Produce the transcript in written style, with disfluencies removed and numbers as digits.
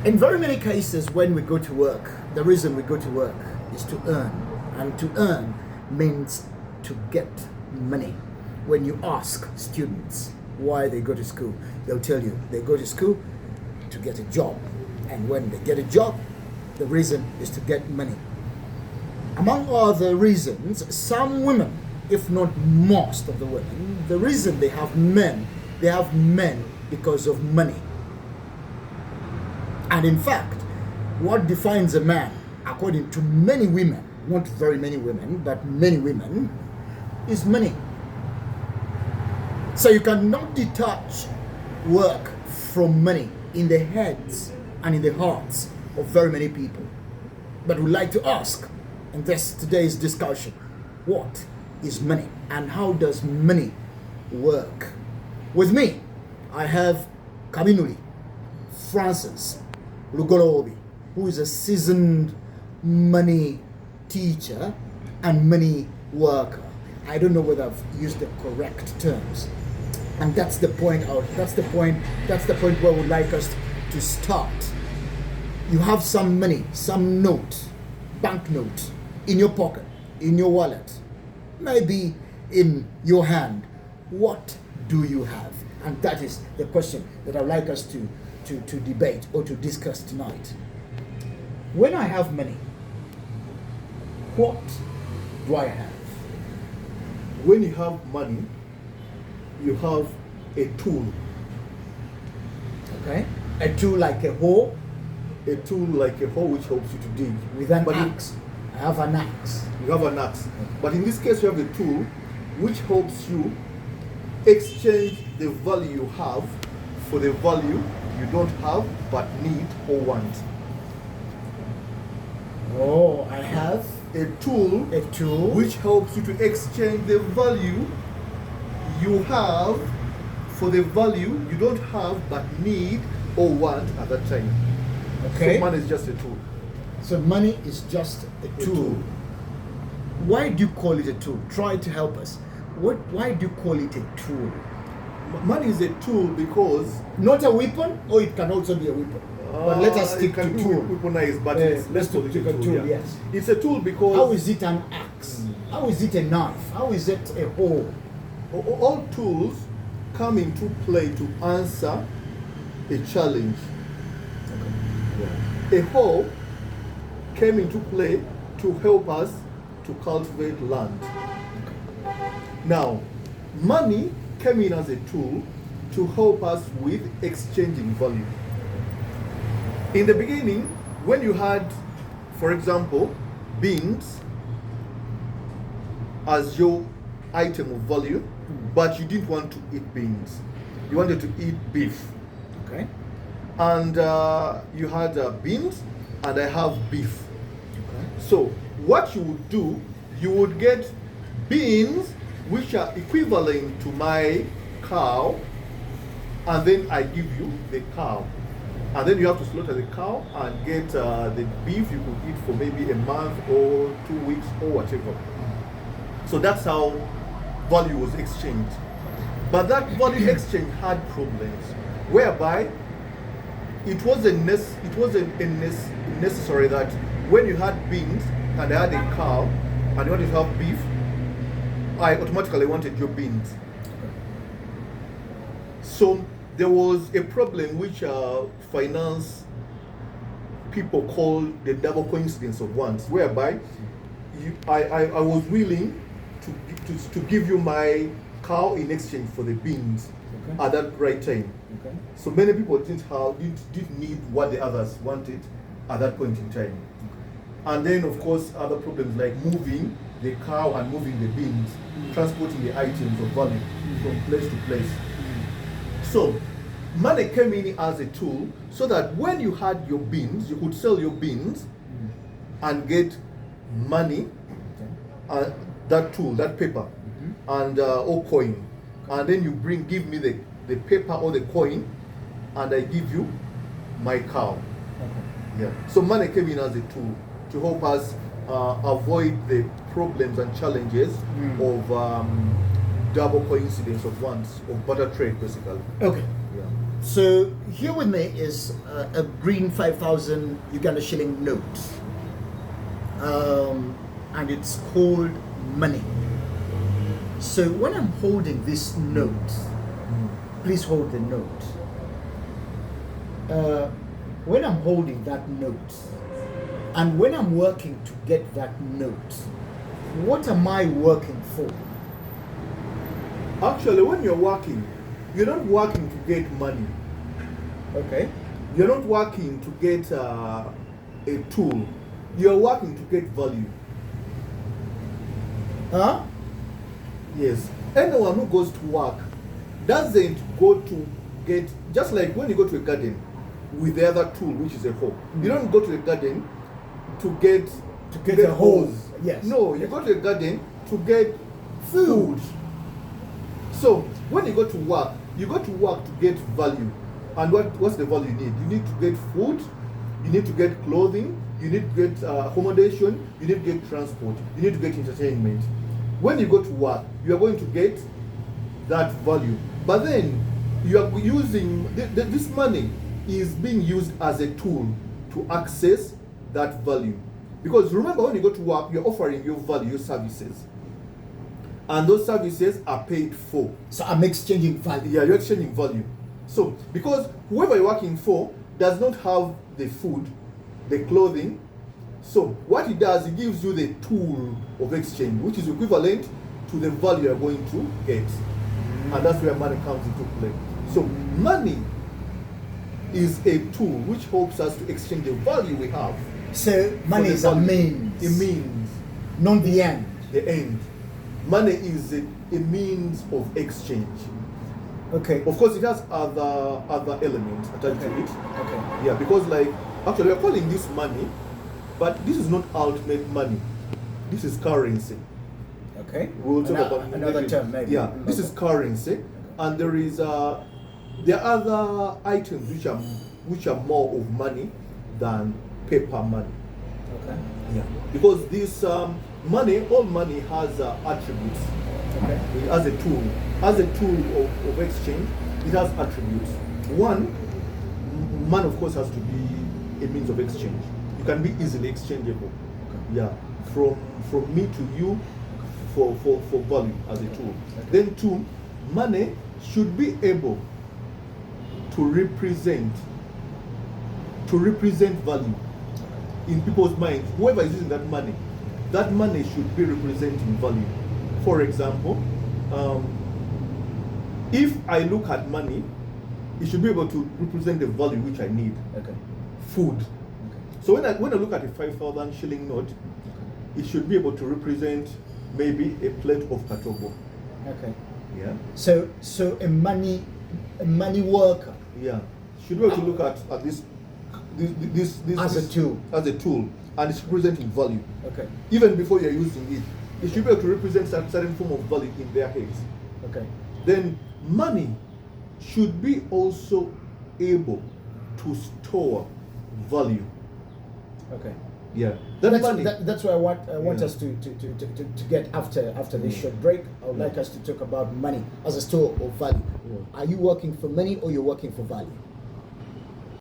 In very many cases, when we go to work, the reason we go to work is to earn. And to earn means to get money. When you ask students why they go to school, they'll tell you they go to school to get a job. And when they get a job, the reason is to get money. Among other reasons, some women, if not most of the women, the reason they have men because of money. And in fact, what defines a man, according to many women, not very many women, but many women, is money. So you cannot detach work from money in the heads and in the hearts of very many people. But we'd like to ask in today's discussion, what is money and how does money work? With me, I have Kabinuli Francis Lugolobi, who is a seasoned money teacher and money worker. I don't know whether I've used the correct terms. And that's the point where we'd like us to start. You have some money, some note, banknote in your pocket, in your wallet, maybe in your hand. What do you have? And that is the question that I'd like us to debate or to discuss tonight. When I have money, what do I have? When you have money, you have a tool. Okay? A tool like a hoe. A tool like a hoe which helps you to dig. With an axe. I have an axe. You have an axe. But in this case, you have a tool which helps you exchange the value you have for the value you don't have but need or want. Oh, I have a tool which helps you to exchange the value you have for the value you don't have but need or want at that time. Okay. So money is just a tool. So money is just a tool. Why do you call it a tool? Try to help us. Why do you call it a tool? Money is a tool because... Not a weapon, or it can also be a weapon. But let us stick to tool. Weaponize, but let's stick to a tool, yes. It's a tool because... How is it an axe? How is it a knife? How is it a hoe? All tools come into play to answer a challenge. Okay. A hoe came into play to help us to cultivate land. Now, money came in as a tool to help us with exchanging value. In the beginning, when you had, for example, beans as your item of value, but you didn't want to eat beans. You wanted to eat beef. Okay. And you had beans, and I have beef. Okay. So what you would do, you would get beans which are equivalent to my cow, and then I give you the cow. And then you have to slaughter the cow and get the beef you could eat for maybe a month or 2 weeks or whatever. So that's how value was exchanged. But that value exchange had problems, whereby it wasn't necessary that when you had beans and I had a cow and you wanted to have beef, I automatically wanted your beans. So there was a problem which finance people call the double coincidence of wants, whereby I was willing to give you my cow in exchange for the beans at that right time. Okay. So many people didn't need what the others wanted at that point in time. And then of course other problems like moving the cow and moving the beans, transporting the items of value from place to place. So money came in as a tool so that when you had your beans, you could sell your beans and get money, that tool, that paper, and or coin. And then you give me the paper or the coin, and I give you my cow. Okay. Yeah. So money came in as a tool to help us avoid the problems and challenges of double coincidence of wants, of barter trade, basically. Okay. Yeah. So here with me is a green 5,000 Uganda shilling note, and it's called money. So when I'm holding this note, please hold the note. When I'm holding that note, and when I'm working to get that note, what am I working for? Actually, when you're working, you're not working to get money. Okay. You're not working to get a tool. You're working to get value. Huh? Yes. Anyone who goes to work doesn't go to get, just like when you go to a garden with the other tool, which is a hoe. You don't go to the garden to get a hose. Yes. No, you go to the garden to get food. So when you go to work to get value. And what's the value you need? You need to get food, you need to get clothing, you need to get accommodation, you need to get transport, you need to get entertainment. When you go to work, you are going to get that value. But then you are using this money is being used as a tool to access that value. Because remember, when you go to work, you're offering your value, your services. And those services are paid for. So I'm exchanging value. Yeah, you're exchanging value. So, because whoever you're working for does not have the food, the clothing, so what it does, it gives you the tool of exchange, which is equivalent to the value you're going to get. And that's where money comes into play. So, money is a tool which helps us to exchange the value we have. So, money is a means. A means. Not the end. The end. Money is a means of exchange. Okay. Of course, it has other elements attached to it. Okay. Yeah, because actually we're calling this money, but this is not ultimate money. This is currency. Okay. We'll talk about another term, maybe. Yeah, this is currency, and there are other items which are more of money than paper money. Okay. Yeah, because this money, all money has attributes. Okay. As a tool of exchange, it has attributes. One, money of course has to be a means of exchange. You can be easily exchangeable. Okay. Yeah, from me to you for value as a tool. Okay. Then two, money should be able to represent value in people's minds. Whoever is using that money should be representing value. For example, if I look at money, it should be able to represent the value which I need. Okay. Food. Okay. So when I look at a 5,000 shilling note, it should be able to represent maybe a plate of katogo. Okay. Yeah. So a money worker. Yeah. Should be able to look at this as a tool. As a tool, and it's representing value. Okay. Even before you're using it. It should be able to represent a certain form of value in their heads. Okay. Then money should be also able to store value. Okay. Yeah. That's what I want us to get after this short break. I would like us to talk about money as a store of value. Yeah. Are you working for money or you're working for value?